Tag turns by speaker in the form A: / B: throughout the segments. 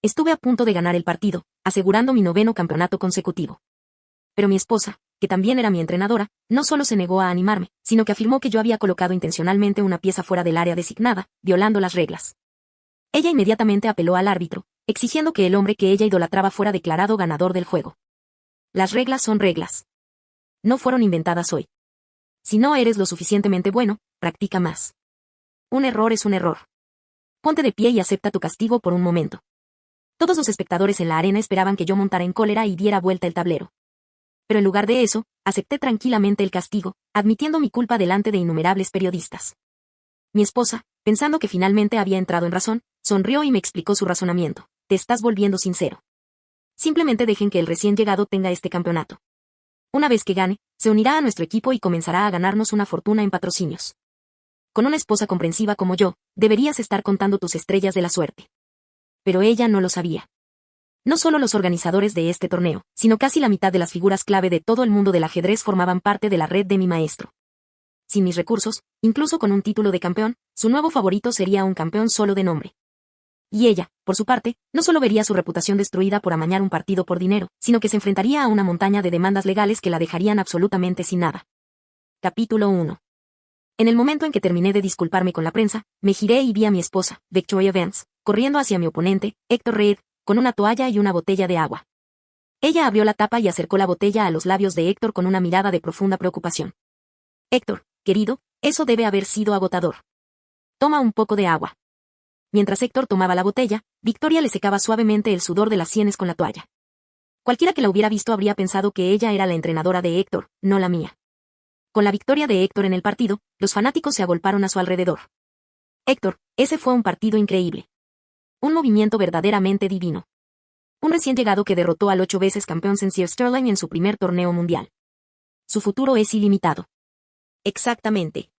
A: Estuve a punto de ganar el partido, asegurando mi 9º campeonato consecutivo. Pero mi esposa, que también era mi entrenadora, no solo se negó a animarme, sino que afirmó que yo había colocado intencionalmente una pieza fuera del área designada, violando las reglas. Ella inmediatamente apeló al árbitro, exigiendo que el hombre que ella idolatraba fuera declarado ganador del juego. Las reglas son reglas. No fueron inventadas hoy. Si no eres lo suficientemente bueno, practica más. Un error es un error. Ponte de pie y acepta tu castigo por un momento. Todos los espectadores en la arena esperaban que yo montara en cólera y diera vuelta el tablero. Pero en lugar de eso, acepté tranquilamente el castigo, admitiendo mi culpa delante de innumerables periodistas. Mi esposa, pensando que finalmente había entrado en razón, sonrió y me explicó su razonamiento. Te estás volviendo sincero. Simplemente dejen que el recién llegado tenga este campeonato. Una vez que gane, se unirá a nuestro equipo y comenzará a ganarnos una fortuna en patrocinios. Con una esposa comprensiva como yo, deberías estar contando tus estrellas de la suerte. Pero ella no lo sabía. No solo los organizadores de este torneo, sino casi la mitad de las figuras clave de todo el mundo del ajedrez formaban parte de la red de mi maestro. Sin mis recursos, incluso con un título de campeón, su nuevo favorito sería un campeón solo de nombre. Y ella, por su parte, no solo vería su reputación destruida por amañar un partido por dinero, sino que se enfrentaría a una montaña de demandas legales que la dejarían absolutamente sin nada. Capítulo 1. En el momento en que terminé de disculparme con la prensa, me giré y vi a mi esposa, Victoria Vance, corriendo hacia mi oponente, Héctor Reed, con una toalla y una botella de agua. Ella abrió la tapa y acercó la botella a los labios de Héctor con una mirada de profunda preocupación. Héctor, querido, eso debe haber sido agotador. Toma un poco de agua. Mientras Héctor tomaba la botella, Victoria le secaba suavemente el sudor de las sienes con la toalla. Cualquiera que la hubiera visto habría pensado que ella era la entrenadora de Héctor, no la mía. Con la victoria de Héctor en el partido, los fanáticos se agolparon a su alrededor. Héctor, ese fue un partido increíble. Un movimiento verdaderamente divino. Un recién llegado que derrotó al 8 veces campeón Sencir Sterling en su primer torneo mundial. Su futuro es ilimitado. Exactamente.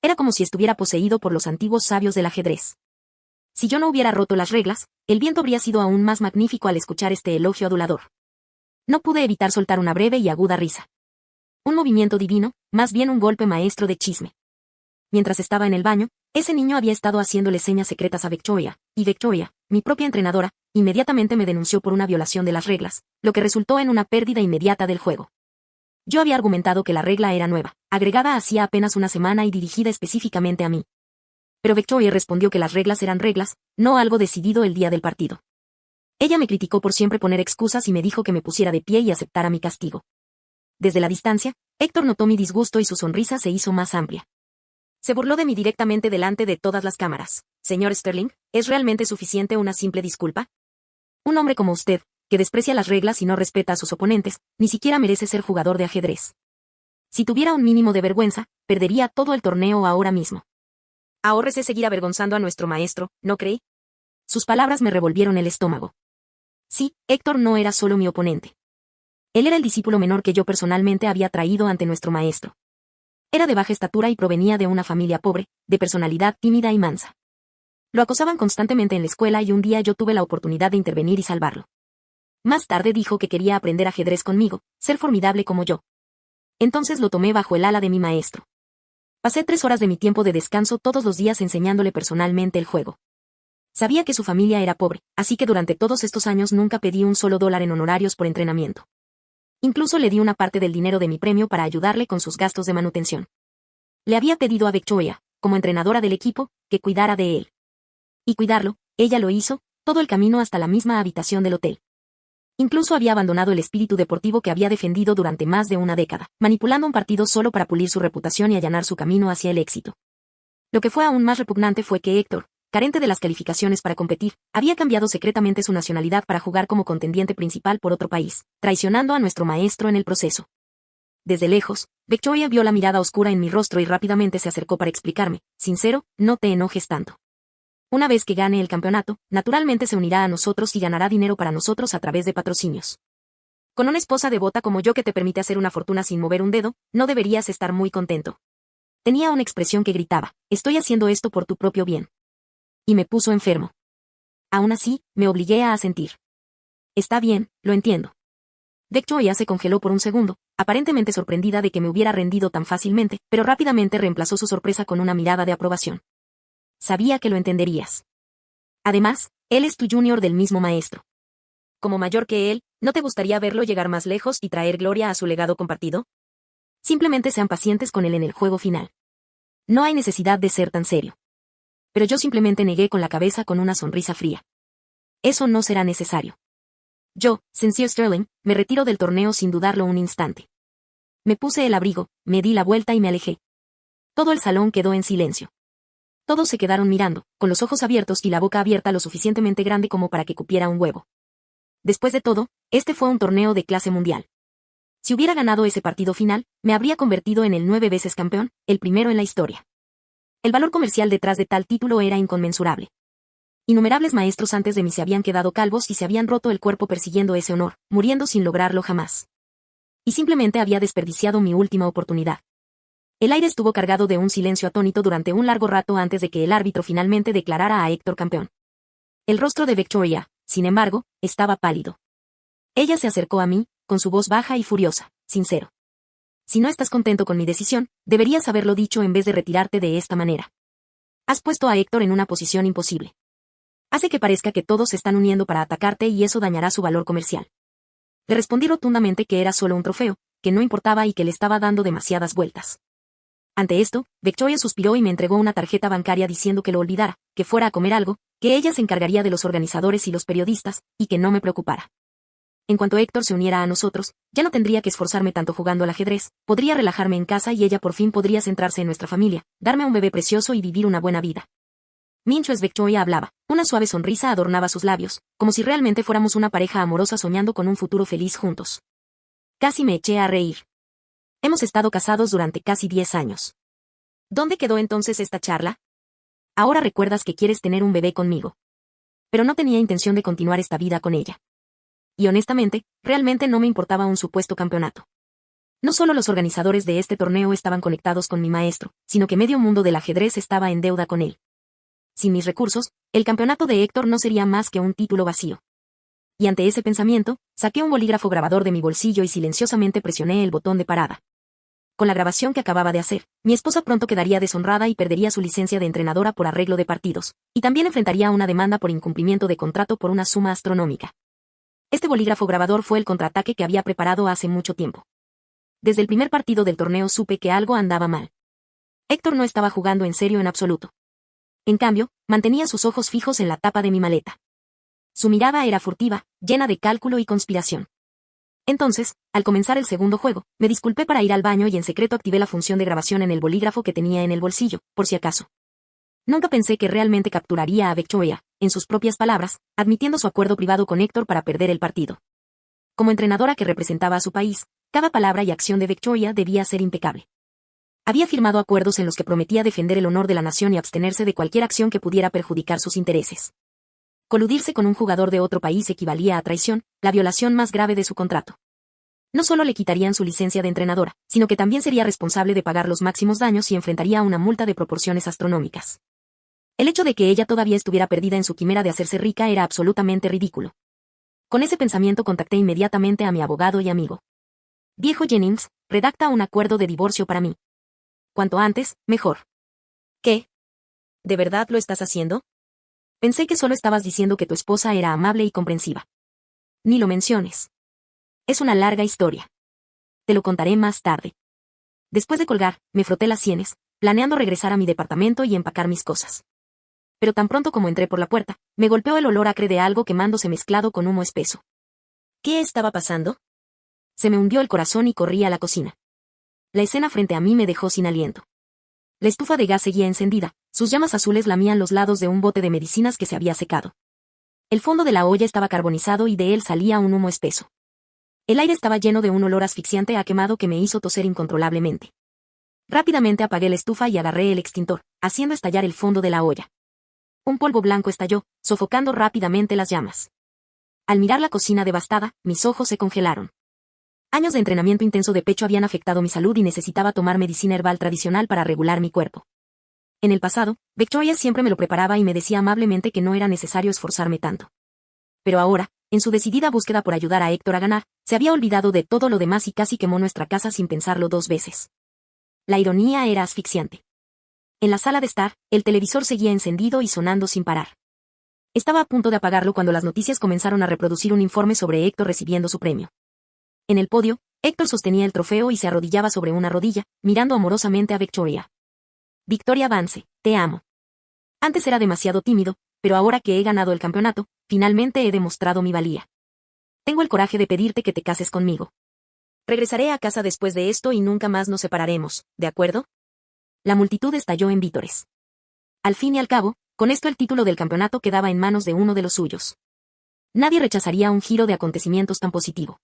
A: Era como si estuviera poseído por los antiguos sabios del ajedrez. Si yo no hubiera roto las reglas, el viento habría sido aún más magnífico al escuchar este elogio adulador. No pude evitar soltar una breve y aguda risa. Un movimiento divino, más bien un golpe maestro de chisme. Mientras estaba en el baño, ese niño había estado haciéndole señas secretas a Victoria, y Victoria, mi propia entrenadora, inmediatamente me denunció por una violación de las reglas, lo que resultó en una pérdida inmediata del juego. Yo había argumentado que la regla era nueva, agregada hacía apenas una semana y dirigida específicamente a mí. Pero Victoria respondió que las reglas eran reglas, no algo decidido el día del partido. Ella me criticó por siempre poner excusas y me dijo que me pusiera de pie y aceptara mi castigo. Desde la distancia, Héctor notó mi disgusto y su sonrisa se hizo más amplia. Se burló de mí directamente delante de todas las cámaras. Señor Sterling, ¿es realmente suficiente una simple disculpa? Un hombre como usted, que desprecia las reglas y no respeta a sus oponentes, ni siquiera merece ser jugador de ajedrez. Si tuviera un mínimo de vergüenza, perdería todo el torneo ahora mismo. Ahórrese seguir avergonzando a nuestro maestro, ¿no cree? Sus palabras me revolvieron el estómago. Sí, Héctor no era solo mi oponente. Él era el discípulo menor que yo personalmente había traído ante nuestro maestro. Era de baja estatura y provenía de una familia pobre, de personalidad tímida y mansa. Lo acosaban constantemente en la escuela y un día yo tuve la oportunidad de intervenir y salvarlo. Más tarde dijo que quería aprender ajedrez conmigo, ser formidable como yo. Entonces lo tomé bajo el ala de mi maestro. Pasé 3 horas de mi tiempo de descanso todos los días enseñándole personalmente el juego. Sabía que su familia era pobre, así que durante todos estos años nunca pedí un solo dólar en honorarios por entrenamiento. Incluso le di una parte del dinero de mi premio para ayudarle con sus gastos de manutención. Le había pedido a Victoria, como entrenadora del equipo, que cuidara de él. Y cuidarlo, ella lo hizo, todo el camino hasta la misma habitación del hotel. Incluso había abandonado el espíritu deportivo que había defendido durante más de una década, manipulando un partido solo para pulir su reputación y allanar su camino hacia el éxito. Lo que fue aún más repugnante fue que Héctor, carente de las calificaciones para competir, había cambiado secretamente su nacionalidad para jugar como contendiente principal por otro país, traicionando a nuestro maestro en el proceso. Desde lejos, Victoria vio la mirada oscura en mi rostro y rápidamente se acercó para explicarme, sincero, no te enojes tanto. Una vez que gane el campeonato, naturalmente se unirá a nosotros y ganará dinero para nosotros a través de patrocinios. Con una esposa devota como yo que te permite hacer una fortuna sin mover un dedo, no deberías estar muy contento. Tenía una expresión que gritaba, estoy haciendo esto por tu propio bien. Y me puso enfermo. Aún así, me obligué a asentir. Está bien, lo entiendo. Victoria se congeló por un segundo, aparentemente sorprendida de que me hubiera rendido tan fácilmente, pero rápidamente reemplazó su sorpresa con una mirada de aprobación. Sabía que lo entenderías. Además, Él es tu junior del mismo maestro. Como mayor que él, ¿no te gustaría verlo llegar más lejos y traer gloria a su legado compartido? Simplemente sean pacientes con él en el juego final. No hay necesidad de ser tan serio. Pero yo simplemente negué con la cabeza con una sonrisa fría. Eso no será necesario. Yo, Sincere Sterling, me retiro del torneo sin dudarlo un instante. Me puse el abrigo, me di la vuelta y me alejé. Todo el salón quedó en silencio. Todos se quedaron mirando, con los ojos abiertos y la boca abierta lo suficientemente grande como para que cupiera un huevo. Después de todo, este fue un torneo de clase mundial. Si hubiera ganado ese partido final, me habría convertido en el 9 veces campeón, el primero en la historia. El valor comercial detrás de tal título era inconmensurable. Innumerables maestros antes de mí se habían quedado calvos y se habían roto el cuerpo persiguiendo ese honor, muriendo sin lograrlo jamás. Y simplemente había desperdiciado mi última oportunidad. El aire estuvo cargado de un silencio atónito durante un largo rato antes de que el árbitro finalmente declarara a Héctor campeón. El rostro de Victoria, sin embargo, estaba pálido. Ella se acercó a mí, con su voz baja y furiosa, sincero. Si no estás contento con mi decisión, deberías haberlo dicho en vez de retirarte de esta manera. Has puesto a Héctor en una posición imposible. Hace que parezca que todos se están uniendo para atacarte y eso dañará su valor comercial. Le respondí rotundamente que era solo un trofeo, que no importaba y que le estaba dando demasiadas vueltas. Ante esto, Victoria suspiró y me entregó una tarjeta bancaria diciendo que lo olvidara, que fuera a comer algo, que ella se encargaría de los organizadores y los periodistas, y que no me preocupara. En cuanto Héctor se uniera a nosotros, ya no tendría que esforzarme tanto jugando al ajedrez, podría relajarme en casa y ella por fin podría centrarse en nuestra familia, darme un bebé precioso y vivir una buena vida. Mientras Victoria hablaba, una suave sonrisa adornaba sus labios, como si realmente fuéramos una pareja amorosa soñando con un futuro feliz juntos. Casi me eché a reír. Hemos estado casados durante casi 10 años. ¿Dónde quedó entonces esta charla? Ahora recuerdas que quieres tener un bebé conmigo. Pero no tenía intención de continuar esta vida con ella. Y honestamente, realmente no me importaba un supuesto campeonato. No solo los organizadores de este torneo estaban conectados con mi maestro, sino que medio mundo del ajedrez estaba en deuda con él. Sin mis recursos, el campeonato de Héctor no sería más que un título vacío. Y ante ese pensamiento, saqué un bolígrafo grabador de mi bolsillo y silenciosamente presioné el botón de parada. Con la grabación que acababa de hacer, mi esposa pronto quedaría deshonrada y perdería su licencia de entrenadora por arreglo de partidos, y también enfrentaría una demanda por incumplimiento de contrato por una suma astronómica. Este bolígrafo grabador fue el contraataque que había preparado hace mucho tiempo. Desde el primer partido del torneo supe que algo andaba mal. Héctor no estaba jugando en serio en absoluto. En cambio, mantenía sus ojos fijos en la tapa de mi maleta. Su mirada era furtiva, llena de cálculo y conspiración. Entonces, al comenzar el segundo juego, me disculpé para ir al baño y en secreto activé la función de grabación en el bolígrafo que tenía en el bolsillo, por si acaso. Nunca pensé que realmente capturaría a Victoria, en sus propias palabras, admitiendo su acuerdo privado con Héctor para perder el partido. Como entrenadora que representaba a su país, cada palabra y acción de Victoria debía ser impecable. Había firmado acuerdos en los que prometía defender el honor de la nación y abstenerse de cualquier acción que pudiera perjudicar sus intereses. Coludirse con un jugador de otro país equivalía a traición, la violación más grave de su contrato. No solo le quitarían su licencia de entrenadora, sino que también sería responsable de pagar los máximos daños y enfrentaría a una multa de proporciones astronómicas. El hecho de que ella todavía estuviera perdida en su quimera de hacerse rica era absolutamente ridículo. Con ese pensamiento contacté inmediatamente a mi abogado y amigo. Viejo Jennings, redacta un acuerdo de divorcio para mí. Cuanto antes, mejor. ¿Qué? ¿De verdad lo estás haciendo? Pensé que solo estabas diciendo que tu esposa era amable y comprensiva. Ni lo menciones. Es una larga historia. Te lo contaré más tarde. Después de colgar, me froté las sienes, planeando regresar a mi departamento y empacar mis cosas. Pero tan pronto como entré por la puerta, me golpeó el olor acre de algo quemándose mezclado con humo espeso. ¿Qué estaba pasando? Se me hundió el corazón y corrí a la cocina. La escena frente a mí me dejó sin aliento. La estufa de gas seguía encendida, sus llamas azules lamían los lados de un bote de medicinas que se había secado. El fondo de la olla estaba carbonizado y de él salía un humo espeso. El aire estaba lleno de un olor asfixiante a quemado que me hizo toser incontrolablemente. Rápidamente apagué la estufa y agarré el extintor, haciendo estallar el fondo de la olla. Un polvo blanco estalló, sofocando rápidamente las llamas. Al mirar la cocina devastada, mis ojos se congelaron. Años de entrenamiento intenso de pecho habían afectado mi salud y necesitaba tomar medicina herbal tradicional para regular mi cuerpo. En el pasado, Victoria siempre me lo preparaba y me decía amablemente que no era necesario esforzarme tanto. Pero ahora, en su decidida búsqueda por ayudar a Héctor a ganar, se había olvidado de todo lo demás y casi quemó nuestra casa sin pensarlo 2 veces. La ironía era asfixiante. En la sala de estar, el televisor seguía encendido y sonando sin parar. Estaba a punto de apagarlo cuando las noticias comenzaron a reproducir un informe sobre Héctor recibiendo su premio. En el podio, Héctor sostenía el trofeo y se arrodillaba sobre una rodilla, mirando amorosamente a Victoria. Victoria Vance, te amo. Antes era demasiado tímido, pero ahora que he ganado el campeonato, finalmente he demostrado mi valía. Tengo el coraje de pedirte que te cases conmigo. Regresaré a casa después de esto y nunca más nos separaremos, ¿de acuerdo? La multitud estalló en vítores. Al fin y al cabo, con esto el título del campeonato quedaba en manos de uno de los suyos. Nadie rechazaría un giro de acontecimientos tan positivo.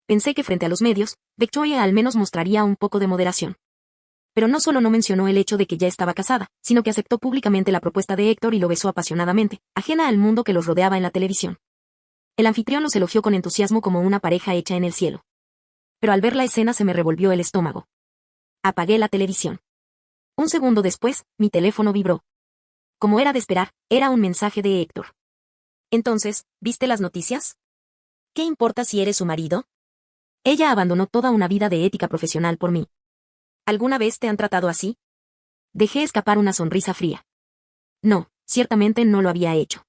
A: Pensé que frente a los medios, Victoria al menos mostraría un poco de moderación. Pero no solo no mencionó el hecho de que ya estaba casada, sino que aceptó públicamente la propuesta de Héctor y lo besó apasionadamente, ajena al mundo que los rodeaba en la televisión. El anfitrión los elogió con entusiasmo como una pareja hecha en el cielo. Pero al ver la escena se me revolvió el estómago. Apagué la televisión. Un segundo después, mi teléfono vibró. Como era de esperar, era un mensaje de Héctor. Entonces, ¿viste las noticias? ¿Qué importa si eres su marido? Ella abandonó toda una vida de ética profesional por mí. ¿Alguna vez te han tratado así? Dejé escapar una sonrisa fría. No, ciertamente no lo había hecho.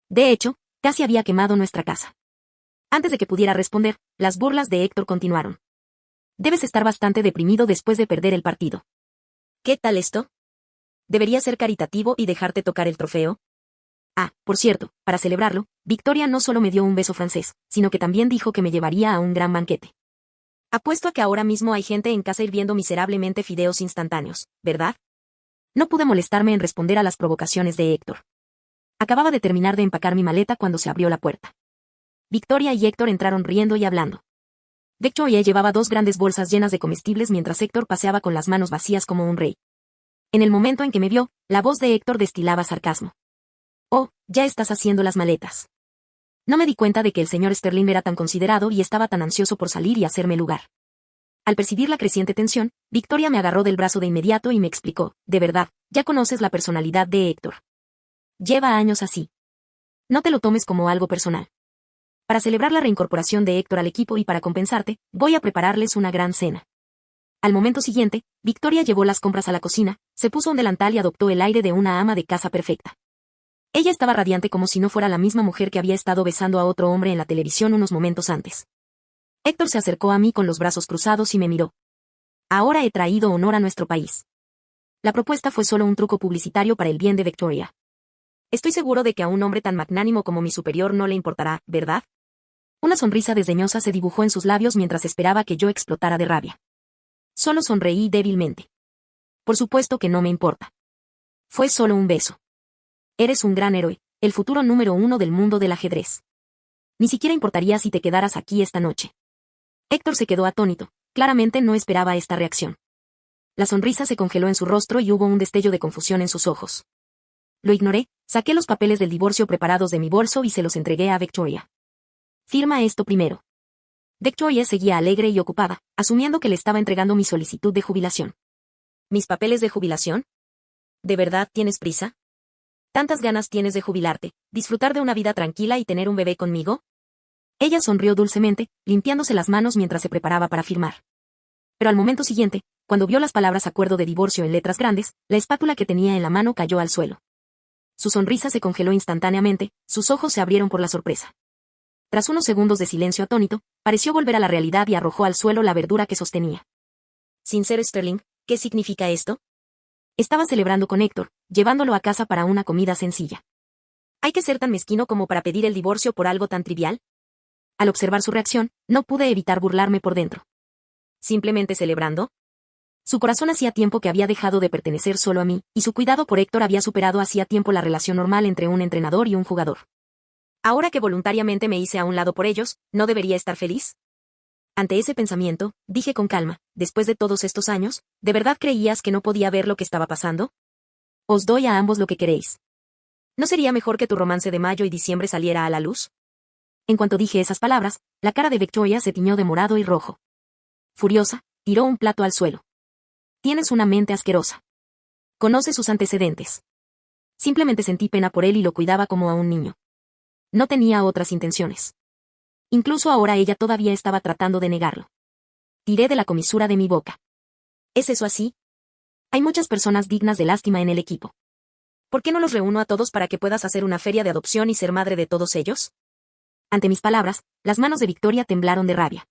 A: De hecho, casi había quemado nuestra casa. Antes de que pudiera responder, las burlas de Héctor continuaron. Debes estar bastante deprimido después de perder el partido. ¿Qué tal esto? ¿Debería ser caritativo y dejarte tocar el trofeo? Ah, por cierto, para celebrarlo, Victoria no solo me dio un beso francés, sino que también dijo que me llevaría a un gran banquete. Apuesto a que ahora mismo hay gente en casa hirviendo miserablemente fideos instantáneos, ¿verdad? No pude molestarme en responder a las provocaciones de Héctor. Acababa de terminar de empacar mi maleta cuando se abrió la puerta. Victoria y Héctor entraron riendo y hablando. Victoria llevaba 2 grandes bolsas llenas de comestibles mientras Héctor paseaba con las manos vacías como un rey. En el momento en que me vio, la voz de Héctor destilaba sarcasmo. Oh, ya estás haciendo las maletas. No me di cuenta de que el señor Sterling era tan considerado y estaba tan ansioso por salir y hacerme lugar. Al percibir la creciente tensión, Victoria me agarró del brazo de inmediato y me explicó, de verdad, ya conoces la personalidad de Héctor. Lleva años así. No te lo tomes como algo personal. Para celebrar la reincorporación de Héctor al equipo y para compensarte, voy a prepararles una gran cena. Al momento siguiente, Victoria llevó las compras a la cocina, se puso un delantal y adoptó el aire de una ama de casa perfecta. Ella estaba radiante como si no fuera la misma mujer que había estado besando a otro hombre en la televisión unos momentos antes. Héctor se acercó a mí con los brazos cruzados y me miró. Ahora he traído honor a nuestro país. La propuesta fue solo un truco publicitario para el bien de Victoria. Estoy seguro de que a un hombre tan magnánimo como mi superior no le importará, ¿verdad? Una sonrisa desdeñosa se dibujó en sus labios mientras esperaba que yo explotara de rabia. Solo sonreí débilmente. Por supuesto que no me importa. Fue solo un beso. Eres un gran héroe, el futuro número 1 del mundo del ajedrez. Ni siquiera importaría si te quedaras aquí esta noche. Héctor se quedó atónito, claramente no esperaba esta reacción. La sonrisa se congeló en su rostro y hubo un destello de confusión en sus ojos. Lo ignoré, saqué los papeles del divorcio preparados de mi bolso y se los entregué a Victoria. Firma esto primero. Victoria seguía alegre y ocupada, asumiendo que le estaba entregando mi solicitud de jubilación. ¿Mis papeles de jubilación? ¿De verdad tienes prisa? ¿Tantas ganas tienes de jubilarte, disfrutar de una vida tranquila y tener un bebé conmigo? Ella sonrió dulcemente, limpiándose las manos mientras se preparaba para firmar. Pero al momento siguiente, cuando vio las palabras acuerdo de divorcio en letras grandes, la espátula que tenía en la mano cayó al suelo. Su sonrisa se congeló instantáneamente, sus ojos se abrieron por la sorpresa. Tras unos segundos de silencio atónito, pareció volver a la realidad y arrojó al suelo la verdura que sostenía. Sincero Sterling, ¿qué significa esto? Estaba celebrando con Héctor, llevándolo a casa para una comida sencilla. ¿Hay que ser tan mezquino como para pedir el divorcio por algo tan trivial? Al observar su reacción, no pude evitar burlarme por dentro. ¿Simplemente celebrando? Su corazón hacía tiempo que había dejado de pertenecer solo a mí, y su cuidado por Héctor había superado hacía tiempo la relación normal entre un entrenador y un jugador. Ahora que voluntariamente me hice a un lado por ellos, ¿no debería estar feliz? Ante ese pensamiento, dije con calma, después de todos estos años, ¿de verdad creías que no podía ver lo que estaba pasando? Os doy a ambos lo que queréis. ¿No sería mejor que tu romance de mayo y diciembre saliera a la luz? En cuanto dije esas palabras, la cara de Victoria se tiñó de morado y rojo. Furiosa, tiró un plato al suelo. Tienes una mente asquerosa. Conoce sus antecedentes. Simplemente sentí pena por él y lo cuidaba como a un niño. No tenía otras intenciones. Incluso ahora ella todavía estaba tratando de negarlo. Tiré de la comisura de mi boca. ¿Es eso así? Hay muchas personas dignas de lástima en el equipo. ¿Por qué no los reúno a todos para que puedas hacer una feria de adopción y ser madre de todos ellos? Ante mis palabras, las manos de Victoria temblaron de rabia.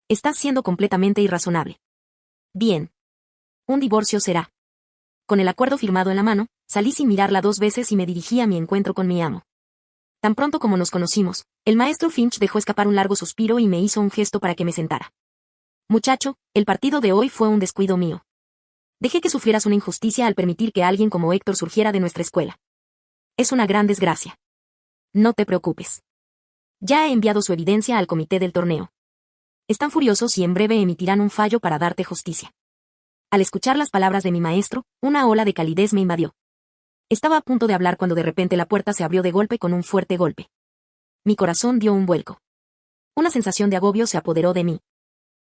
A: Estás siendo completamente irrazonable. Bien. Un divorcio será. Con el acuerdo firmado en la mano, salí sin mirarla 2 veces y me dirigí a mi encuentro con mi amo. Tan pronto como nos conocimos, el maestro Finch dejó escapar un largo suspiro y me hizo un gesto para que me sentara. Muchacho, el partido de hoy fue un descuido mío. Dejé que sufrieras una injusticia al permitir que alguien como Héctor surgiera de nuestra escuela. Es una gran desgracia. No te preocupes. Ya he enviado su evidencia al comité del torneo. Están furiosos y en breve emitirán un fallo para darte justicia. Al escuchar las palabras de mi maestro, una ola de calidez me invadió. Estaba a punto de hablar cuando de repente la puerta se abrió de golpe con un fuerte golpe. Mi corazón dio un vuelco. Una sensación de agobio se apoderó de mí.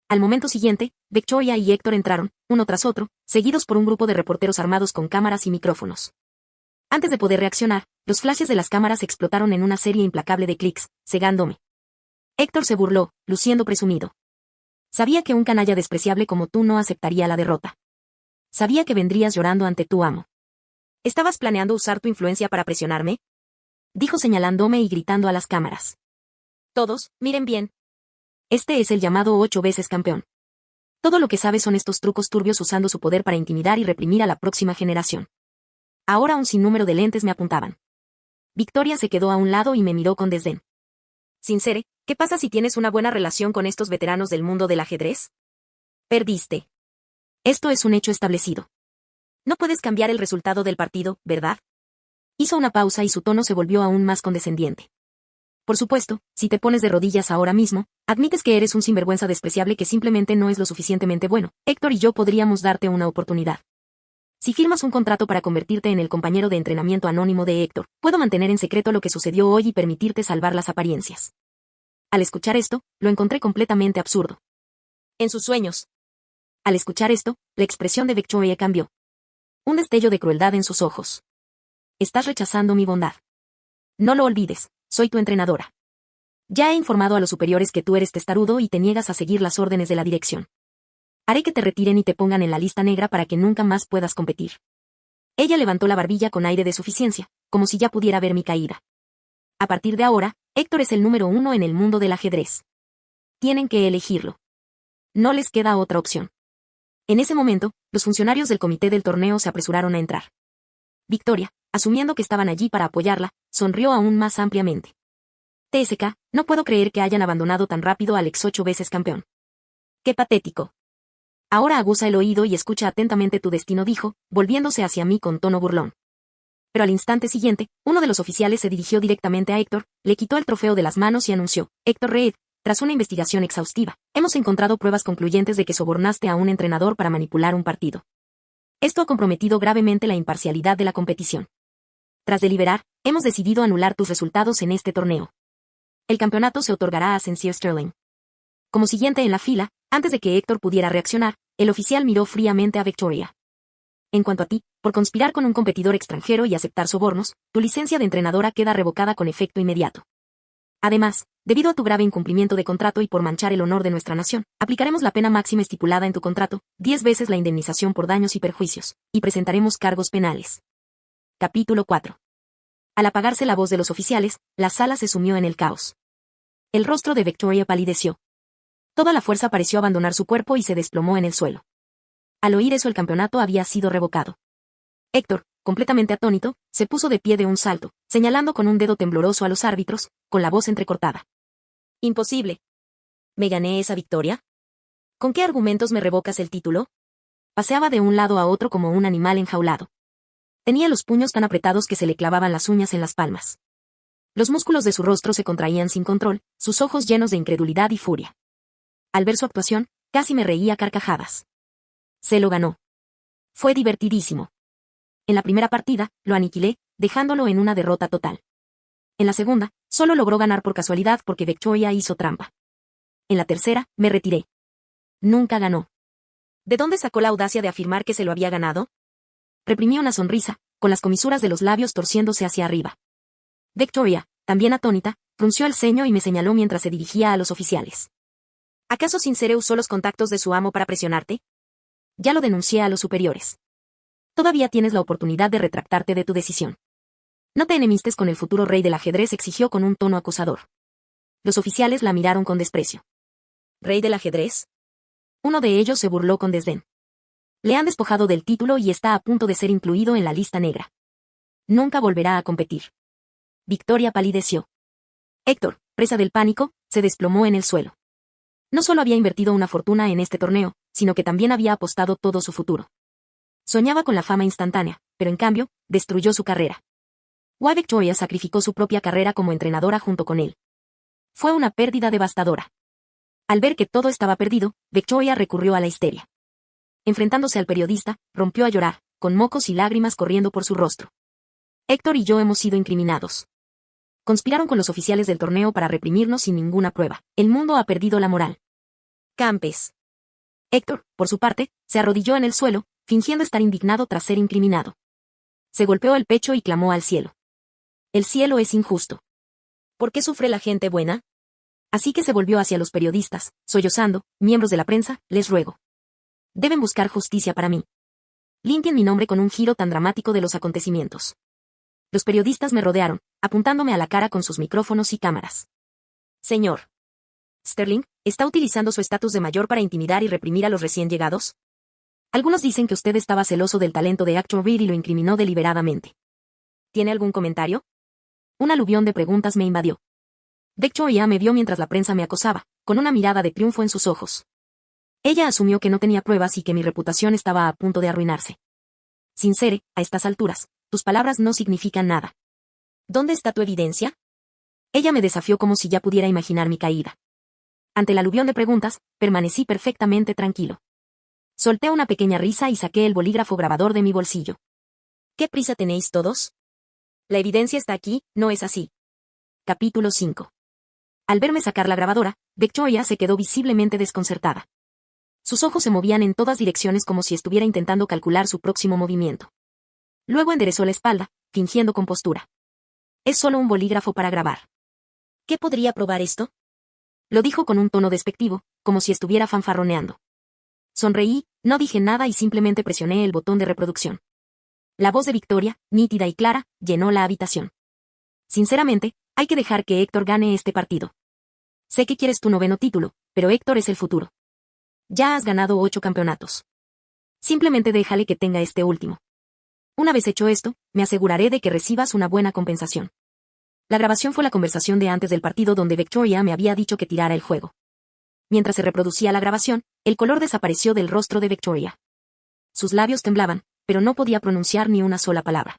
A: Al momento siguiente, Victoria y Héctor entraron, uno tras otro, seguidos por un grupo de reporteros armados con cámaras y micrófonos. Antes de poder reaccionar, los flashes de las cámaras explotaron en una serie implacable de clics, cegándome. Héctor se burló, luciendo presumido. Sabía que un canalla despreciable como tú no aceptaría la derrota. Sabía que vendrías llorando ante tu amo. ¿Estabas planeando usar tu influencia para presionarme? Dijo señalándome y gritando a las cámaras. Todos, miren bien. Este es el llamado 8 veces campeón. Todo lo que sabe son estos trucos turbios usando su poder para intimidar y reprimir a la próxima generación. Ahora un sinnúmero de lentes me apuntaban. Victoria se quedó a un lado y me miró con desdén. Sincere, ¿qué pasa si tienes una buena relación con estos veteranos del mundo del ajedrez? Perdiste. Esto es un hecho establecido. No puedes cambiar el resultado del partido, ¿verdad? Hizo una pausa y su tono se volvió aún más condescendiente. Por supuesto, si te pones de rodillas ahora mismo, admites que eres un sinvergüenza despreciable que simplemente no es lo suficientemente bueno. Héctor y yo podríamos darte una oportunidad. Si firmas un contrato para convertirte en el compañero de entrenamiento anónimo de Héctor, puedo mantener en secreto lo que sucedió hoy y permitirte salvar las apariencias. Al escuchar esto, lo encontré completamente absurdo. En sus sueños. Al escuchar esto, la expresión de Victoria cambió. Un destello de crueldad en sus ojos. Estás rechazando mi bondad. No lo olvides, soy tu entrenadora. Ya he informado a los superiores que tú eres testarudo y te niegas a seguir las órdenes de la dirección. Haré que te retiren y te pongan en la lista negra para que nunca más puedas competir. Ella levantó la barbilla con aire de suficiencia, como si ya pudiera ver mi caída. A partir de ahora, Héctor es el número 1 en el mundo del ajedrez. Tienen que elegirlo. No les queda otra opción. En ese momento, los funcionarios del comité del torneo se apresuraron a entrar. Victoria, asumiendo que estaban allí para apoyarla, sonrió aún más ampliamente. TSK, no puedo creer que hayan abandonado tan rápido al ex 8 veces campeón. ¡Qué patético! Ahora aguza el oído y escucha atentamente tu destino, dijo, volviéndose hacia mí con tono burlón. Pero al instante siguiente, uno de los oficiales se dirigió directamente a Héctor, le quitó el trofeo de las manos y anunció, Héctor Reed, tras una investigación exhaustiva, hemos encontrado pruebas concluyentes de que sobornaste a un entrenador para manipular un partido. Esto ha comprometido gravemente la imparcialidad de la competición. Tras deliberar, hemos decidido anular tus resultados en este torneo. El campeonato se otorgará a Sincere Sterling. Como siguiente en la fila, antes de que Héctor pudiera reaccionar, el oficial miró fríamente a Victoria. En cuanto a ti, por conspirar con un competidor extranjero y aceptar sobornos, tu licencia de entrenadora queda revocada con efecto inmediato. Además, debido a tu grave incumplimiento de contrato y por manchar el honor de nuestra nación, aplicaremos la pena máxima estipulada en tu contrato, 10 veces la indemnización por daños y perjuicios, y presentaremos cargos penales. Capítulo 4. Al apagarse la voz de los oficiales, la sala se sumió en el caos. El rostro de Victoria palideció. Toda la fuerza pareció abandonar su cuerpo y se desplomó en el suelo. Al oír eso, el campeonato había sido revocado. Héctor, completamente atónito, se puso de pie de un salto, señalando con un dedo tembloroso a los árbitros, con la voz entrecortada. Imposible. ¿Me gané esa victoria? ¿Con qué argumentos me revocas el título? Paseaba de un lado a otro como un animal enjaulado. Tenía los puños tan apretados que se le clavaban las uñas en las palmas. Los músculos de su rostro se contraían sin control, sus ojos llenos de incredulidad y furia. Al ver su actuación, casi me reía a carcajadas. Se lo ganó. Fue divertidísimo. En la primera partida, lo aniquilé, dejándolo en una derrota total. En la segunda, solo logró ganar por casualidad porque Victoria hizo trampa. En la tercera, me retiré. Nunca ganó. ¿De dónde sacó la audacia de afirmar que se lo había ganado? Reprimí una sonrisa, con las comisuras de los labios torciéndose hacia arriba. Victoria, también atónita, frunció el ceño y me señaló mientras se dirigía a los oficiales. ¿Acaso Sincere usó los contactos de su amo para presionarte? Ya lo denuncié a los superiores. Todavía tienes la oportunidad de retractarte de tu decisión. No te enemistes con el futuro rey del ajedrez, exigió con un tono acusador. Los oficiales la miraron con desprecio. ¿Rey del ajedrez? Uno de ellos se burló con desdén. Le han despojado del título y está a punto de ser incluido en la lista negra. Nunca volverá a competir. Victoria palideció. Héctor, presa del pánico, se desplomó en el suelo. No solo había invertido una fortuna en este torneo, sino que también había apostado todo su futuro. Soñaba con la fama instantánea, pero en cambio, destruyó su carrera. Why Victoria sacrificó su propia carrera como entrenadora junto con él. Fue una pérdida devastadora. Al ver que todo estaba perdido, Victoria recurrió a la histeria. Enfrentándose al periodista, rompió a llorar, con mocos y lágrimas corriendo por su rostro. Héctor y yo hemos sido incriminados. Conspiraron con los oficiales del torneo para reprimirnos sin ninguna prueba. El mundo ha perdido la moral. Campes. Héctor, por su parte, se arrodilló en el suelo, fingiendo estar indignado tras ser incriminado. Se golpeó el pecho y clamó al cielo. El cielo es injusto. ¿Por qué sufre la gente buena? Así que se volvió hacia los periodistas, sollozando: miembros de la prensa, les ruego. Deben buscar justicia para mí. Limpien mi nombre con un giro tan dramático de los acontecimientos. Los periodistas me rodearon, apuntándome a la cara con sus micrófonos y cámaras. Señor Sterling, ¿está utilizando su estatus de mayor para intimidar y reprimir a los recién llegados? Algunos dicen que usted estaba celoso del talento de Héctor Reed y lo incriminó deliberadamente. ¿Tiene algún comentario? Un aluvión de preguntas me invadió. Victoria me vio mientras la prensa me acosaba, con una mirada de triunfo en sus ojos. Ella asumió que no tenía pruebas y que mi reputación estaba a punto de arruinarse. Sincere, a estas alturas, tus palabras no significan nada. ¿Dónde está tu evidencia? Ella me desafió como si ya pudiera imaginar mi caída. Ante el aluvión de preguntas, permanecí perfectamente tranquilo. Solté una pequeña risa y saqué el bolígrafo grabador de mi bolsillo. ¿Qué prisa tenéis todos? La evidencia está aquí, ¿no es así? Capítulo 5. Al verme sacar la grabadora, Victoria se quedó visiblemente desconcertada. Sus ojos se movían en todas direcciones como si estuviera intentando calcular su próximo movimiento. Luego enderezó la espalda, fingiendo compostura. Es solo un bolígrafo para grabar. ¿Qué podría probar esto? Lo dijo con un tono despectivo, como si estuviera fanfarroneando. Sonreí, no dije nada y simplemente presioné el botón de reproducción. La voz de Victoria, nítida y clara, llenó la habitación. Sinceramente, hay que dejar que Héctor gane este partido. Sé que quieres tu 9º título, pero Héctor es el futuro. Ya has ganado 8 campeonatos. Simplemente déjale que tenga este último. Una vez hecho esto, me aseguraré de que recibas una buena compensación. La grabación fue la conversación de antes del partido donde Victoria me había dicho que tirara el juego. Mientras se reproducía la grabación, el color desapareció del rostro de Victoria. Sus labios temblaban, pero no podía pronunciar ni una sola palabra.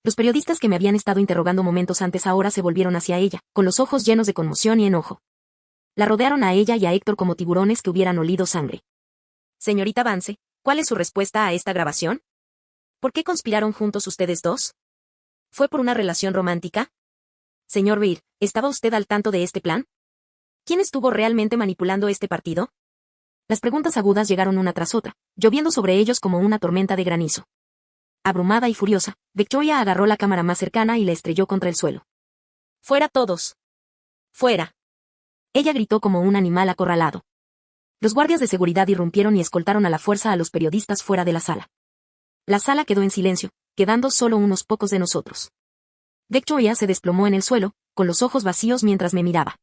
A: Los periodistas que me habían estado interrogando momentos antes ahora se volvieron hacia ella, con los ojos llenos de conmoción y enojo. La rodearon a ella y a Héctor como tiburones que hubieran olido sangre. Señorita Vance, ¿cuál es su respuesta a esta grabación? ¿Por qué conspiraron juntos ustedes dos? ¿Fue por una relación romántica? Señor Reed, ¿estaba usted al tanto de este plan? ¿Quién estuvo realmente manipulando este partido? Las preguntas agudas llegaron una tras otra, lloviendo sobre ellos como una tormenta de granizo. Abrumada y furiosa, Victoria agarró la cámara más cercana y la estrelló contra el suelo. ¡Fuera todos! ¡Fuera! Ella gritó como un animal acorralado. Los guardias de seguridad irrumpieron y escoltaron a la fuerza a los periodistas fuera de la sala. La sala quedó en silencio, quedando solo unos pocos de nosotros. Victoria se desplomó en el suelo, con los ojos vacíos mientras me miraba.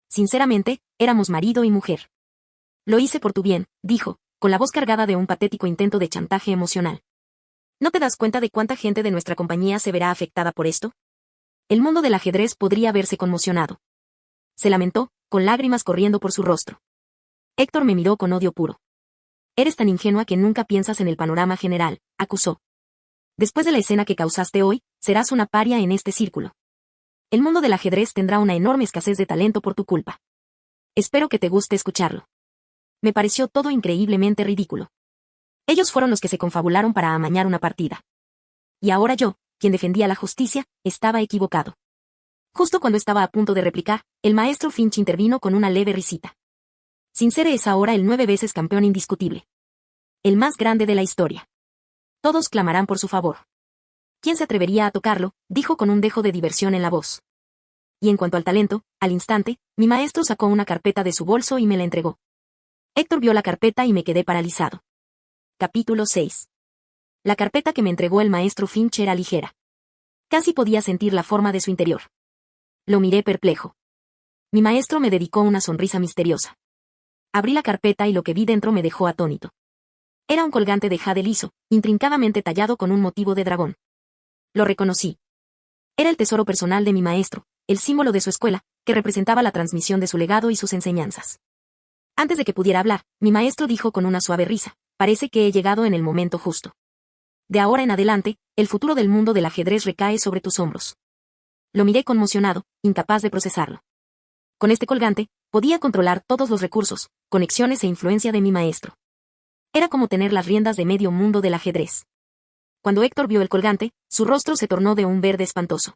A: Sinceramente, éramos marido y mujer. Lo hice por tu bien, dijo, con la voz cargada de un patético intento de chantaje emocional. ¿No te das cuenta de cuánta gente de nuestra compañía se verá afectada por esto? El mundo del ajedrez podría haberse conmocionado. Se lamentó, con lágrimas corriendo por su rostro. Héctor me miró con odio puro. Eres tan ingenua que nunca piensas en el panorama general, acusó. Después de la escena que causaste hoy, serás una paria en este círculo. El mundo del ajedrez tendrá una enorme escasez de talento por tu culpa. Espero que te guste escucharlo. Me pareció todo increíblemente ridículo. Ellos fueron los que se confabularon para amañar una partida. Y ahora yo, quien defendía la justicia, estaba equivocado. Justo cuando estaba a punto de replicar, el maestro Finch intervino con una leve risita. Sincere es ahora el 9 veces campeón indiscutible. El más grande de la historia. Todos clamarán por su favor. ¿Quién se atrevería a tocarlo?, dijo con un dejo de diversión en la voz. Y en cuanto al talento, al instante, mi maestro sacó una carpeta de su bolso y me la entregó. Héctor vio la carpeta y me quedé paralizado. Capítulo 6. La carpeta que me entregó el maestro Finch era ligera. Casi podía sentir la forma de su interior. Lo miré perplejo. Mi maestro me dedicó una sonrisa misteriosa. Abrí la carpeta y lo que vi dentro me dejó atónito. Era un colgante de jade liso, intrincadamente tallado con un motivo de dragón. Lo reconocí. Era el tesoro personal de mi maestro, el símbolo de su escuela, que representaba la transmisión de su legado y sus enseñanzas. Antes de que pudiera hablar, mi maestro dijo con una suave risa: parece que he llegado en el momento justo. De ahora en adelante, el futuro del mundo del ajedrez recae sobre tus hombros. Lo miré conmocionado, incapaz de procesarlo. Con este colgante, podía controlar todos los recursos, conexiones e influencia de mi maestro. Era como tener las riendas de medio mundo del ajedrez. Cuando Héctor vio el colgante, su rostro se tornó de un verde espantoso.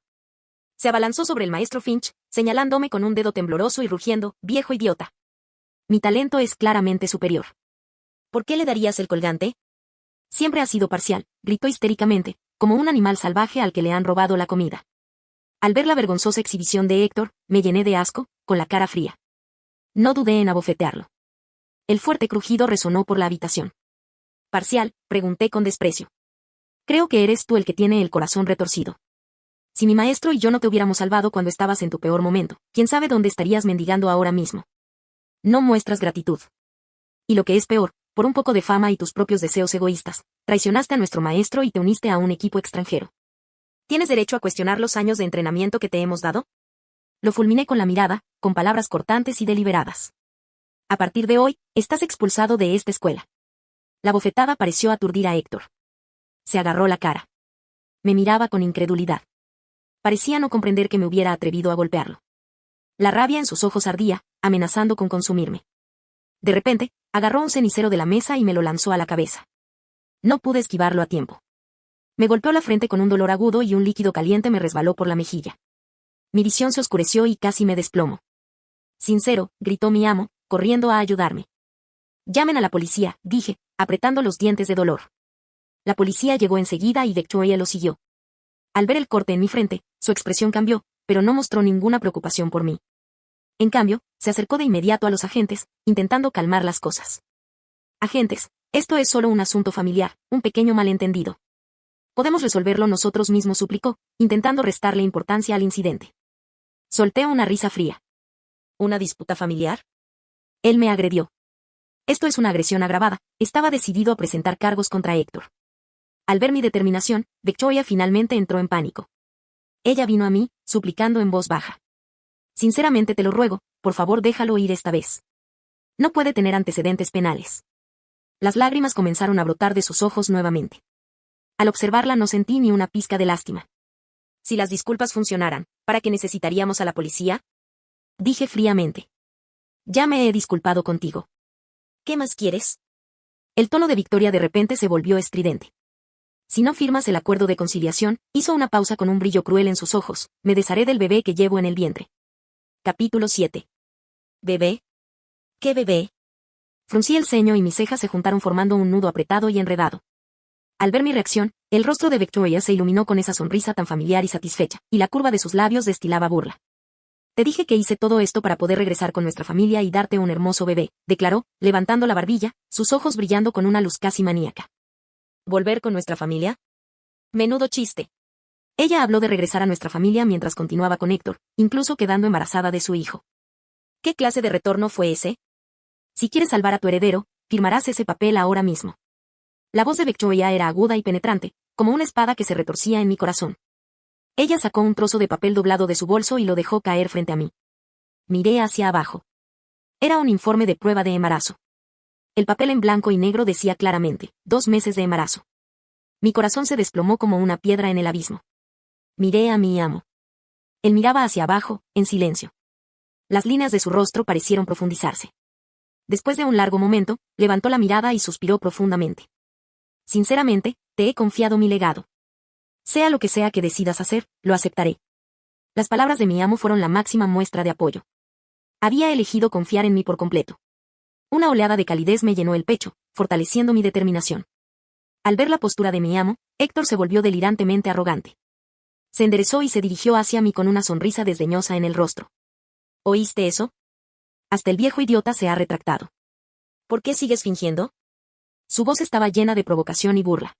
A: Se abalanzó sobre el maestro Finch, señalándome con un dedo tembloroso y rugiendo: viejo idiota. Mi talento es claramente superior. ¿Por qué le darías el colgante? Siempre ha sido parcial, gritó histéricamente, como un animal salvaje al que le han robado la comida. Al ver la vergonzosa exhibición de Héctor, me llené de asco, con la cara fría. No dudé en abofetearlo. El fuerte crujido resonó por la habitación. Parcial, pregunté con desprecio. Creo que eres tú el que tiene el corazón retorcido. Si mi maestro y yo no te hubiéramos salvado cuando estabas en tu peor momento, quién sabe dónde estarías mendigando ahora mismo. No muestras gratitud. Y lo que es peor, por un poco de fama y tus propios deseos egoístas, traicionaste a nuestro maestro y te uniste a un equipo extranjero. ¿Tienes derecho a cuestionar los años de entrenamiento que te hemos dado? Lo fulminé con la mirada, con palabras cortantes y deliberadas. A partir de hoy, estás expulsado de esta escuela. La bofetada pareció aturdir a Héctor. Se agarró la cara. Me miraba con incredulidad. Parecía no comprender que me hubiera atrevido a golpearlo. La rabia en sus ojos ardía, amenazando con consumirme. De repente, agarró un cenicero de la mesa y me lo lanzó a la cabeza. No pude esquivarlo a tiempo. Me golpeó la frente con un dolor agudo y un líquido caliente me resbaló por la mejilla. Mi visión se oscureció y casi me desplomo. Sincero, gritó mi amo, corriendo a ayudarme. Llamen a la policía, dije, apretando los dientes de dolor. La policía llegó enseguida y Victoria lo siguió. Al ver el corte en mi frente, su expresión cambió, pero no mostró ninguna preocupación por mí. En cambio, se acercó de inmediato a los agentes, intentando calmar las cosas. Agentes, esto es solo un asunto familiar, un pequeño malentendido. Podemos resolverlo nosotros mismos, suplicó, intentando restarle importancia al incidente. Solté una risa fría. ¿Una disputa familiar? Él me agredió. Esto es una agresión agravada, estaba decidido a presentar cargos contra Héctor. Al ver mi determinación, Victoria finalmente entró en pánico. Ella vino a mí, suplicando en voz baja. Sinceramente te lo ruego, por favor déjalo ir esta vez. No puede tener antecedentes penales. Las lágrimas comenzaron a brotar de sus ojos nuevamente. Al observarla no sentí ni una pizca de lástima. Si las disculpas funcionaran, ¿para qué necesitaríamos a la policía? Dije fríamente. Ya me he disculpado contigo. ¿Qué más quieres? El tono de Victoria de repente se volvió estridente. Si no firmas el acuerdo de conciliación, hizo una pausa con un brillo cruel en sus ojos, me desharé del bebé que llevo en el vientre. Capítulo 7. ¿Bebé? ¿Qué bebé? Fruncí el ceño y mis cejas se juntaron formando un nudo apretado y enredado. Al ver mi reacción, el rostro de Victoria se iluminó con esa sonrisa tan familiar y satisfecha, y la curva de sus labios destilaba burla. Te dije que hice todo esto para poder regresar con nuestra familia y darte un hermoso bebé, declaró, levantando la barbilla, sus ojos brillando con una luz casi maníaca. ¿Volver con nuestra familia? Menudo chiste. Ella habló de regresar a nuestra familia mientras continuaba con Héctor, incluso quedando embarazada de su hijo. ¿Qué clase de retorno fue ese? Si quieres salvar a tu heredero, firmarás ese papel ahora mismo. La voz de Victoria era aguda y penetrante, como una espada que se retorcía en mi corazón. Ella sacó un trozo de papel doblado de su bolso y lo dejó caer frente a mí. Miré hacia abajo. Era un informe de prueba de embarazo. El papel en blanco y negro decía claramente, 2 meses de embarazo. Mi corazón se desplomó como una piedra en el abismo. Miré a mi amo. Él miraba hacia abajo, en silencio. Las líneas de su rostro parecieron profundizarse. Después de un largo momento, levantó la mirada y suspiró profundamente. Sinceramente, te he confiado mi legado. Sea lo que sea que decidas hacer, lo aceptaré. Las palabras de mi amo fueron la máxima muestra de apoyo. Había elegido confiar en mí por completo. Una oleada de calidez me llenó el pecho, fortaleciendo mi determinación. Al ver la postura de mi amo, Héctor se volvió delirantemente arrogante. Se enderezó y se dirigió hacia mí con una sonrisa desdeñosa en el rostro. ¿Oíste eso? Hasta el viejo idiota se ha retractado. ¿Por qué sigues fingiendo? Su voz estaba llena de provocación y burla.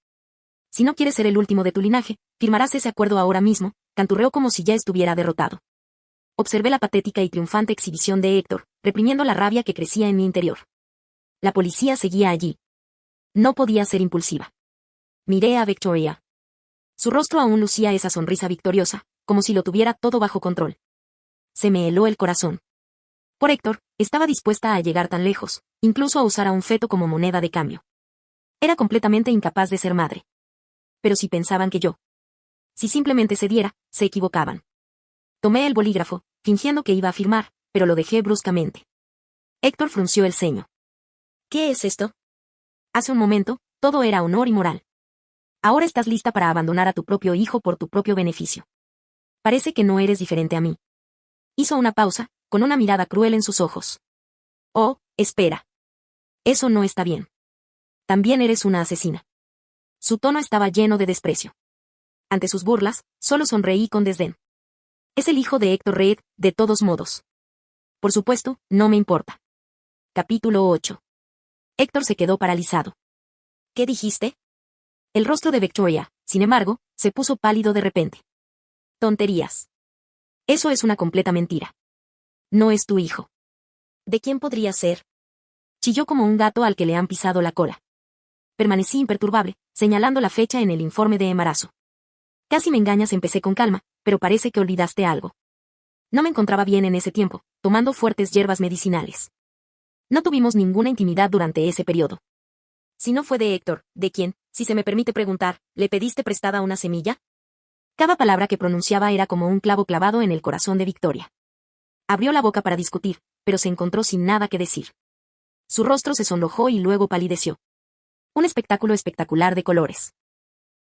A: Si no quieres ser el último de tu linaje, firmarás ese acuerdo ahora mismo, canturreó como si ya estuviera derrotado. Observé la patética y triunfante exhibición de Héctor, reprimiendo la rabia que crecía en mi interior. La policía seguía allí. No podía ser impulsiva. Miré a Victoria. Su rostro aún lucía esa sonrisa victoriosa, como si lo tuviera todo bajo control. Se me heló el corazón. Por Héctor, estaba dispuesta a llegar tan lejos, incluso a usar a un feto como moneda de cambio. Era completamente incapaz de ser madre. Pero si pensaban que yo. Si simplemente cediera, se equivocaban. Tomé el bolígrafo, fingiendo que iba a firmar, pero lo dejé bruscamente. Héctor frunció el ceño. ¿Qué es esto? Hace un momento, todo era honor y moral. Ahora estás lista para abandonar a tu propio hijo por tu propio beneficio. Parece que no eres diferente a mí. Hizo una pausa, con una mirada cruel en sus ojos. Oh, espera. Eso no está bien. También eres una asesina. Su tono estaba lleno de desprecio. Ante sus burlas, solo sonreí con desdén. Es el hijo de Héctor Reed, de todos modos. Por supuesto, no me importa. Capítulo 8. Héctor se quedó paralizado. ¿Qué dijiste? El rostro de Victoria, sin embargo, se puso pálido de repente. Tonterías. Eso es una completa mentira. No es tu hijo. ¿De quién podría ser? Chilló como un gato al que le han pisado la cola. Permanecí imperturbable, señalando la fecha en el informe de embarazo. Casi me engañas, empecé con calma, pero parece que olvidaste algo. No me encontraba bien en ese tiempo, tomando fuertes hierbas medicinales. No tuvimos ninguna intimidad durante ese periodo. Si no fue de Héctor, ¿de quién, si se me permite preguntar, le pediste prestada una semilla? Cada palabra que pronunciaba era como un clavo clavado en el corazón de Victoria. Abrió la boca para discutir, pero se encontró sin nada que decir. Su rostro se sonrojó y luego palideció. Un espectáculo espectacular de colores.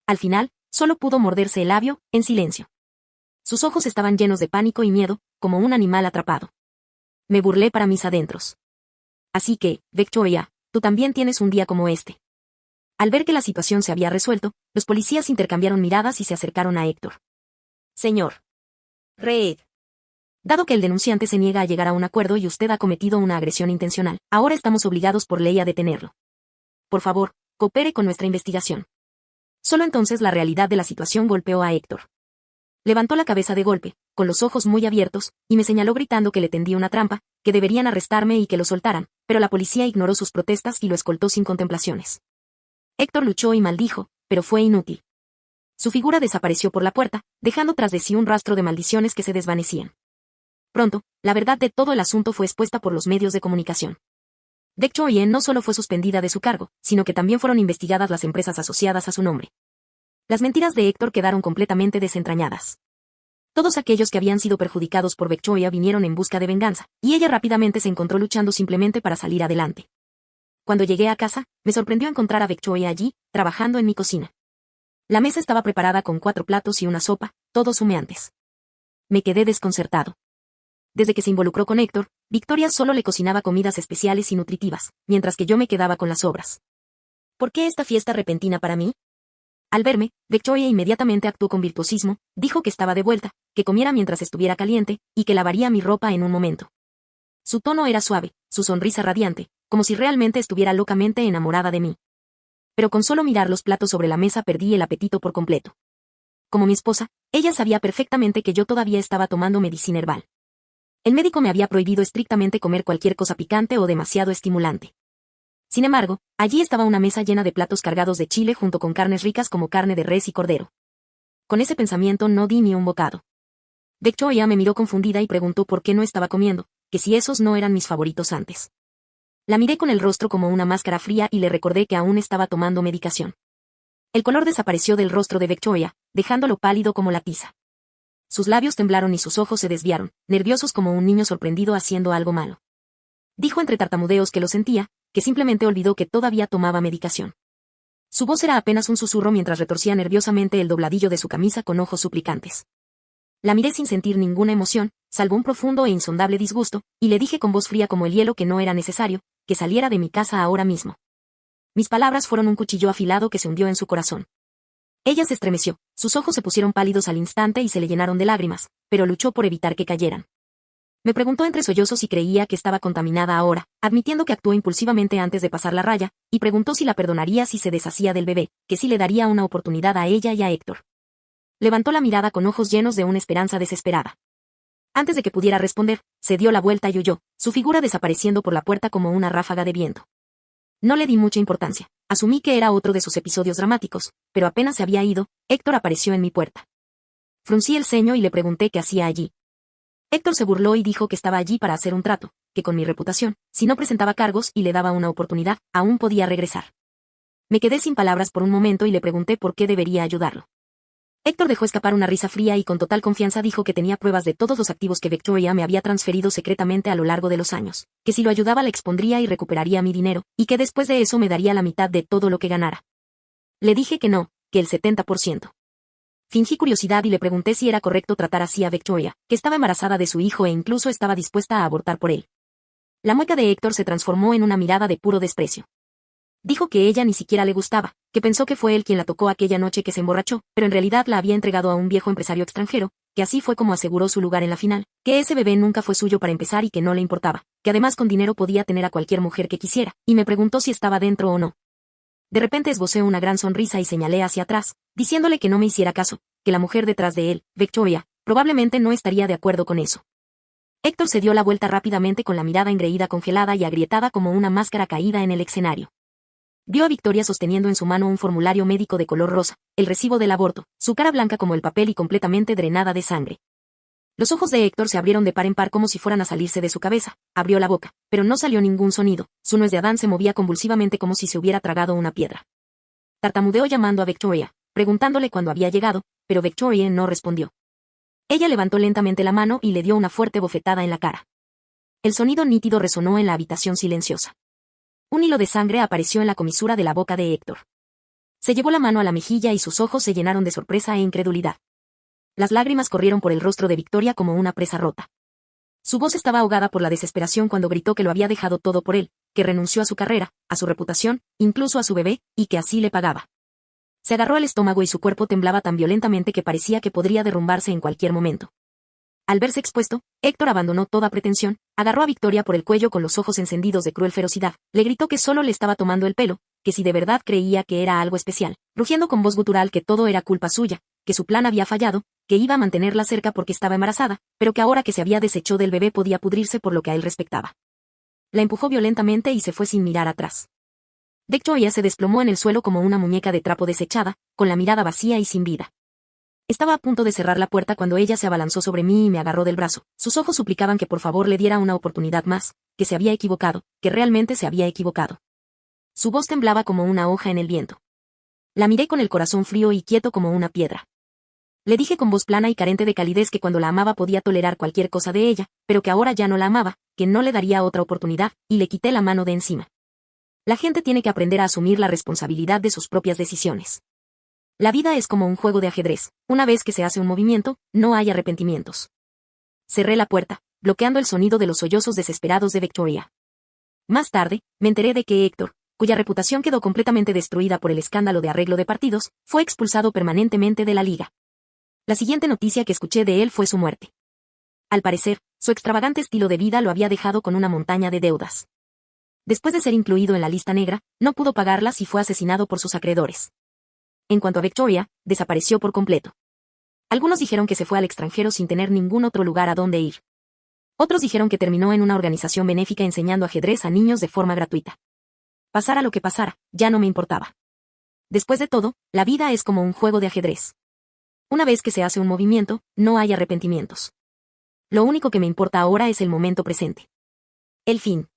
A: Al final, solo pudo morderse el labio, en silencio. Sus ojos estaban llenos de pánico y miedo, como un animal atrapado. Me burlé para mis adentros. Así que, Victoria, tú también tienes un día como este. Al ver que la situación se había resuelto, los policías intercambiaron miradas y se acercaron a Héctor. Señor Reed. Dado que el denunciante se niega a llegar a un acuerdo y usted ha cometido una agresión intencional, ahora estamos obligados por ley a detenerlo. Por favor, coopere con nuestra investigación. Solo entonces la realidad de la situación golpeó a Héctor. Levantó la cabeza de golpe, con los ojos muy abiertos, y me señaló gritando que le tendía una trampa, que deberían arrestarme y que lo soltaran, pero la policía ignoró sus protestas y lo escoltó sin contemplaciones. Héctor luchó y maldijo, pero fue inútil. Su figura desapareció por la puerta, dejando tras de sí un rastro de maldiciones que se desvanecían. Pronto, la verdad de todo el asunto fue expuesta por los medios de comunicación. Victoria no solo fue suspendida de su cargo, sino que también fueron investigadas las empresas asociadas a su nombre. Las mentiras de Héctor quedaron completamente desentrañadas. Todos aquellos que habían sido perjudicados por Victoria vinieron en busca de venganza, y ella rápidamente se encontró luchando simplemente para salir adelante. Cuando llegué a casa, me sorprendió encontrar a Victoria allí, trabajando en mi cocina. La mesa estaba preparada con 4 platos y una sopa, todos humeantes. Me quedé desconcertado. Desde que se involucró con Héctor, Victoria solo le cocinaba comidas especiales y nutritivas, mientras que yo me quedaba con las sobras. ¿Por qué esta fiesta repentina para mí? Al verme, Victoria inmediatamente actuó con virtuosismo, dijo que estaba de vuelta, que comiera mientras estuviera caliente, y que lavaría mi ropa en un momento. Su tono era suave, su sonrisa radiante, como si realmente estuviera locamente enamorada de mí. Pero con solo mirar los platos sobre la mesa perdí el apetito por completo. Como mi esposa, ella sabía perfectamente que yo todavía estaba tomando medicina herbal. El médico me había prohibido estrictamente comer cualquier cosa picante o demasiado estimulante. Sin embargo, allí estaba una mesa llena de platos cargados de chile junto con carnes ricas como carne de res y cordero. Con ese pensamiento no di ni un bocado. Victoria me miró confundida y preguntó por qué no estaba comiendo, que si esos no eran mis favoritos antes. La miré con el rostro como una máscara fría y le recordé que aún estaba tomando medicación. El color desapareció del rostro de Victoria, dejándolo pálido como la tiza. Sus labios temblaron y sus ojos se desviaron, nerviosos como un niño sorprendido haciendo algo malo. Dijo entre tartamudeos que lo sentía, que simplemente olvidó que todavía tomaba medicación. Su voz era apenas un susurro mientras retorcía nerviosamente el dobladillo de su camisa con ojos suplicantes. La miré sin sentir ninguna emoción, salvo un profundo e insondable disgusto, y le dije con voz fría como el hielo que no era necesario, que saliera de mi casa ahora mismo. Mis palabras fueron un cuchillo afilado que se hundió en su corazón. Ella se estremeció, sus ojos se pusieron pálidos al instante y se le llenaron de lágrimas, pero luchó por evitar que cayeran. Me preguntó entre sollozos si creía que estaba contaminada ahora, admitiendo que actuó impulsivamente antes de pasar la raya, y preguntó si la perdonaría si se deshacía del bebé, que si le daría una oportunidad a ella y a Héctor. Levantó la mirada con ojos llenos de una esperanza desesperada. Antes de que pudiera responder, se dio la vuelta y huyó, su figura desapareciendo por la puerta como una ráfaga de viento. No le di mucha importancia, asumí que era otro de sus episodios dramáticos, pero apenas se había ido, Héctor apareció en mi puerta. Fruncí el ceño y le pregunté qué hacía allí. Héctor se burló y dijo que estaba allí para hacer un trato, que con mi reputación, si no presentaba cargos y le daba una oportunidad, aún podía regresar. Me quedé sin palabras por un momento y le pregunté por qué debería ayudarlo. Héctor dejó escapar una risa fría y con total confianza dijo que tenía pruebas de todos los activos que Victoria me había transferido secretamente a lo largo de los años, que si lo ayudaba la expondría y recuperaría mi dinero, y que después de eso me daría la mitad de todo lo que ganara. Le dije que no, que el 70%. Fingí curiosidad y le pregunté si era correcto tratar así a Victoria, que estaba embarazada de su hijo e incluso estaba dispuesta a abortar por él. La mueca de Héctor se transformó en una mirada de puro desprecio. Dijo que ella ni siquiera le gustaba, que pensó que fue él quien la tocó aquella noche que se emborrachó, pero en realidad la había entregado a un viejo empresario extranjero, que así fue como aseguró su lugar en la final, que ese bebé nunca fue suyo para empezar y que no le importaba, que además con dinero podía tener a cualquier mujer que quisiera, y me preguntó si estaba dentro o no. De repente esbocé una gran sonrisa y señalé hacia atrás, diciéndole que no me hiciera caso, que la mujer detrás de él, Victoria, probablemente no estaría de acuerdo con eso. Héctor se dio la vuelta rápidamente con la mirada engreída, congelada y agrietada como una máscara caída en el escenario. Vio a Victoria sosteniendo en su mano un formulario médico de color rosa, el recibo del aborto, su cara blanca como el papel y completamente drenada de sangre. Los ojos de Héctor se abrieron de par en par como si fueran a salirse de su cabeza, abrió la boca, pero no salió ningún sonido, su nuez de Adán se movía convulsivamente como si se hubiera tragado una piedra. Tartamudeó llamando a Victoria, preguntándole cuándo había llegado, pero Victoria no respondió. Ella levantó lentamente la mano y le dio una fuerte bofetada en la cara. El sonido nítido resonó en la habitación silenciosa. Un hilo de sangre apareció en la comisura de la boca de Héctor. Se llevó la mano a la mejilla y sus ojos se llenaron de sorpresa e incredulidad. Las lágrimas corrieron por el rostro de Victoria como una presa rota. Su voz estaba ahogada por la desesperación cuando gritó que lo había dejado todo por él, que renunció a su carrera, a su reputación, incluso a su bebé, y que así le pagaba. Se agarró al estómago y su cuerpo temblaba tan violentamente que parecía que podría derrumbarse en cualquier momento. Al verse expuesto, Héctor abandonó toda pretensión, agarró a Victoria por el cuello con los ojos encendidos de cruel ferocidad, le gritó que solo le estaba tomando el pelo, que si de verdad creía que era algo especial, rugiendo con voz gutural que todo era culpa suya, que su plan había fallado, que iba a mantenerla cerca porque estaba embarazada, pero que ahora que se había deshecho del bebé podía pudrirse por lo que a él respectaba. La empujó violentamente y se fue sin mirar atrás. Victoria se desplomó en el suelo como una muñeca de trapo desechada, con la mirada vacía y sin vida. Estaba a punto de cerrar la puerta cuando ella se abalanzó sobre mí y me agarró del brazo. Sus ojos suplicaban que por favor le diera una oportunidad más, que se había equivocado, que realmente se había equivocado. Su voz temblaba como una hoja en el viento. La miré con el corazón frío y quieto como una piedra. Le dije con voz plana y carente de calidez que cuando la amaba podía tolerar cualquier cosa de ella, pero que ahora ya no la amaba, que no le daría otra oportunidad, y le quité la mano de encima. La gente tiene que aprender a asumir la responsabilidad de sus propias decisiones. La vida es como un juego de ajedrez, una vez que se hace un movimiento, no hay arrepentimientos. Cerré la puerta, bloqueando el sonido de los sollozos desesperados de Victoria. Más tarde, me enteré de que Héctor, cuya reputación quedó completamente destruida por el escándalo de arreglo de partidos, fue expulsado permanentemente de la liga. La siguiente noticia que escuché de él fue su muerte. Al parecer, su extravagante estilo de vida lo había dejado con una montaña de deudas. Después de ser incluido en la lista negra, no pudo pagarlas y fue asesinado por sus acreedores. En cuanto a Victoria, desapareció por completo. Algunos dijeron que se fue al extranjero sin tener ningún otro lugar a donde ir. Otros dijeron que terminó en una organización benéfica enseñando ajedrez a niños de forma gratuita. Pasara lo que pasara, ya no me importaba. Después de todo, la vida es como un juego de ajedrez. Una vez que se hace un movimiento, no hay arrepentimientos. Lo único que me importa ahora es el momento presente. El fin.